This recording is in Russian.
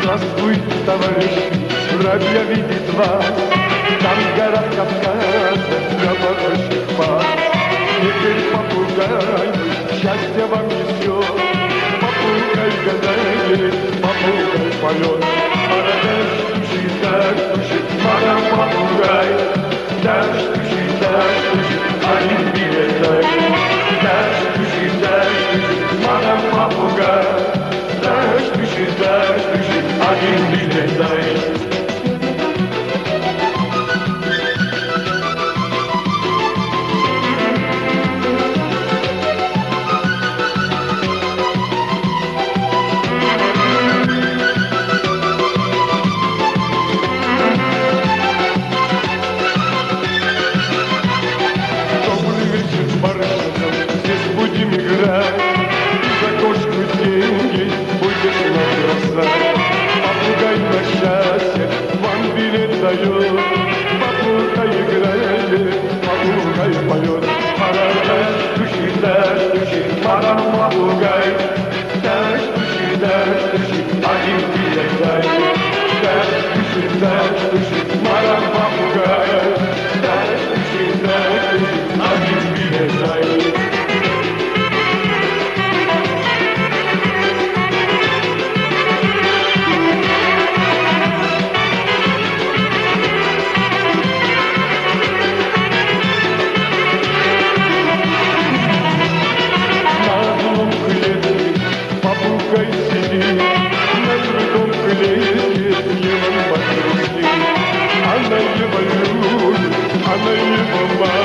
Здравствуйте, товарищи, рад я видеть вас. Там в горах Кавказа говорящих вас. Теперь попугай счастье вам несет. Попугай гадает, попугай полет. Дождь тушит, мадам попугай. Дождь тушит, один билет дай. Дождь тушит, мадам попугай. Дождь тушит, один билет дай. Будем играть, за кошку деньги будешь нам бросать. Попугай на счастье вам билет дает. Попугай играет, попугай поет. Дождь тушит, мадам попугай. Дождь тушит, один билет дай. Дождь тушит, мадам попугай. Дождь тушит, один билет дай. Попугай сидит на другом клетке, Ева по-русски. Она его любит, она его мать.